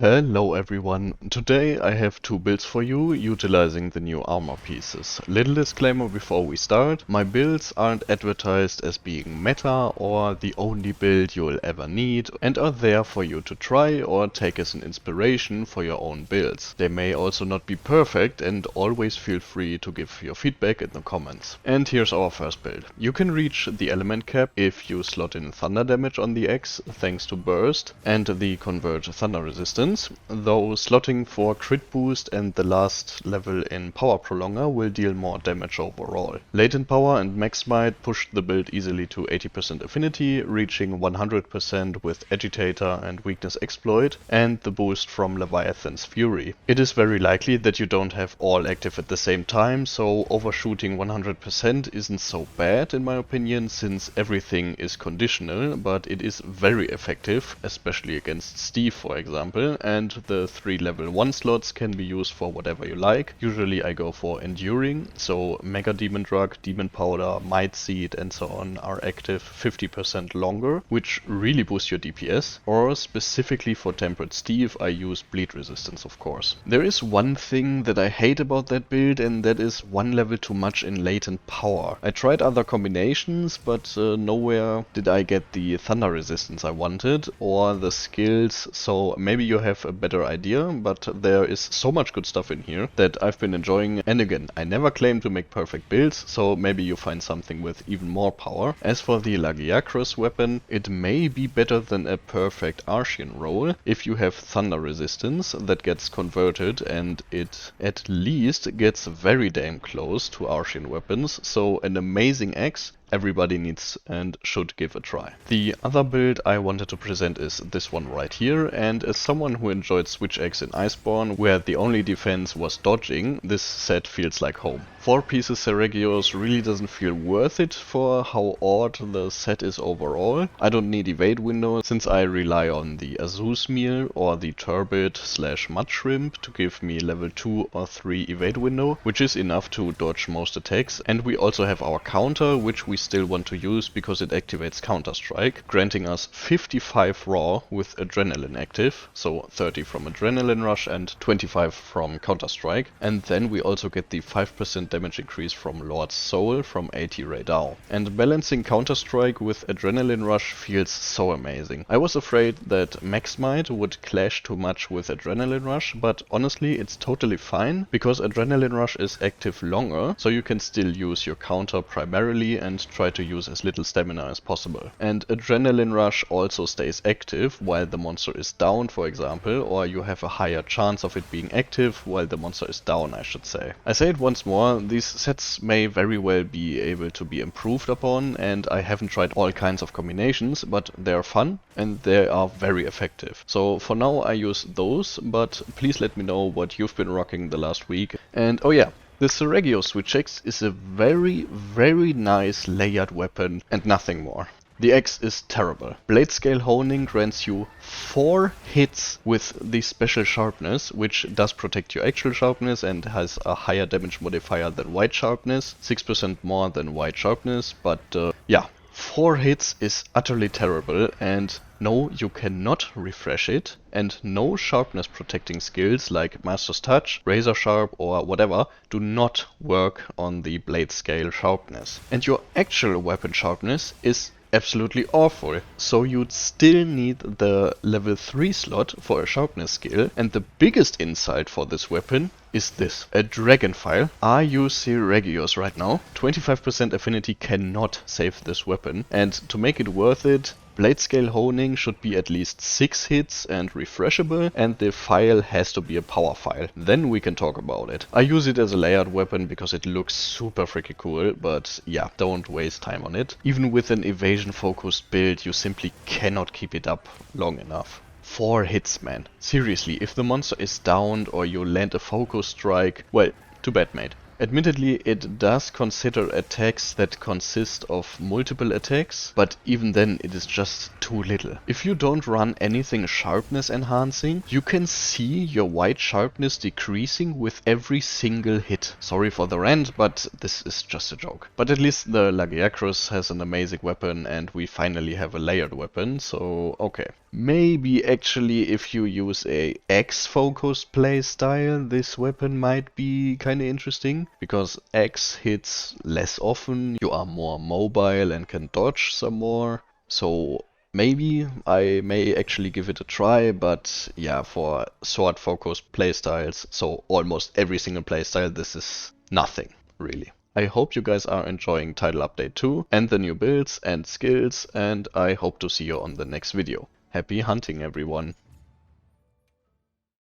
Hello everyone, today I have two builds for you utilizing the new armor pieces. Little disclaimer before we start, my builds aren't advertised as being meta or the only build you'll ever need and are there for you to try or take as an inspiration for your own builds. They may also not be perfect and always feel free to give your feedback in the comments. And here's our first build. You can reach the element cap if you slot in thunder damage on the X thanks to burst and the convert thunder resistance. Though slotting for crit boost and the last level in power prolonger will deal more damage overall. Latent power and max smite push the build easily to 80% affinity, reaching 100% with agitator and weakness exploit and the boost from Leviathan's fury. It is very likely that you don't have all active at the same time, so overshooting 100% isn't so bad in my opinion, since everything is conditional, but it is very effective, especially against Steve for example. And the 3 level 1 slots can be used for whatever you like. Usually I go for enduring, so Mega Demon Drug, Demon Powder, Might Seed and so on are active 50% longer, which really boosts your DPS. Or specifically for Tempered Steve I use bleed resistance of course. There is one thing that I hate about that build, and that is 1 level too much in latent power. I tried other combinations, but nowhere did I get the thunder resistance I wanted or the skills, so maybe you have a better idea, but there is so much good stuff in here that I've been enjoying. And again, I never claim to make perfect builds, so maybe you find something with even more power. As for the Lagiacrus weapon, it may be better than a perfect Archean roll if you have thunder resistance that gets converted, and it at least gets very damn close to Archean weapons, so an amazing axe everybody needs and should give a try. The other build I wanted to present is this one right here, and as someone who enjoyed Switch Axe in Iceborne, where the only defense was dodging, this set feels like home. 4 pieces Seregios really doesn't feel worth it for how odd the set is overall. I don't need evade window since I rely on the Azus meal or the turbid / mud shrimp to give me level 2 or 3 evade window, which is enough to dodge most attacks, and we also have our counter, which we still want to use because it activates Counter Strike, granting us 55 raw with Adrenaline active, so 30 from Adrenaline Rush and 25 from Counter Strike, and then we also get the 5% damage increase from Lord's Soul from 80 Raidao. And balancing Counter Strike with Adrenaline Rush feels so amazing. I was afraid that Max Might would clash too much with Adrenaline Rush, but honestly it's totally fine because Adrenaline Rush is active longer, so you can still use your counter primarily and try to use as little stamina as possible. And Adrenaline Rush also stays active while the monster is down, for example, or you have a higher chance of it being active while the monster is down, I should say. I say it once more, these sets may very well be able to be improved upon, and I haven't tried all kinds of combinations, but they are fun and they are very effective. So for now I use those, but please let me know what you've been rocking the last week. And oh yeah, the Seregios Switch Axe is a very nice layered weapon and nothing more. The axe is terrible. Blade scale honing grants you 4 hits with the special sharpness, which does protect your actual sharpness and has a higher damage modifier than white sharpness, 6% more than white sharpness, but yeah. 4 hits is utterly terrible, and no, you cannot refresh it, and no sharpness protecting skills like Master's Touch, Razor Sharp or whatever do not work on the blade scale sharpness. And your actual weapon sharpness is absolutely awful, so you'd still need the level 3 slot for a sharpness skill, and the biggest insult for this weapon is this: a Dragonfile. I use Seregios right now. 25% affinity cannot save this weapon, and to make it worth it, blade scale honing should be at least 6 hits and refreshable, and the file has to be a power file. Then we can talk about it. I use it as a layered weapon because it looks super freaking cool, but yeah, don't waste time on it. Even with an evasion focused build, you simply cannot keep it up long enough. 4 hits, man. Seriously, if the monster is downed or you land a focus strike, well, too bad, mate. Admittedly, it does consider attacks that consist of multiple attacks, but even then it is just too little. If you don't run anything sharpness enhancing, you can see your white sharpness decreasing with every single hit. Sorry for the rant, but this is just a joke. But at least the Lagiacrus has an amazing weapon and we finally have a layered weapon, so okay. Maybe actually if you use a X-focused playstyle, this weapon might be kinda interesting, because X hits less often, you are more mobile and can dodge some more, so maybe I may actually give it a try, but yeah, for sword-focused playstyles, so almost every single playstyle, this is nothing, really. I hope you guys are enjoying Title Update 2 and the new builds and skills, and I hope to see you on the next video. Happy hunting, everyone!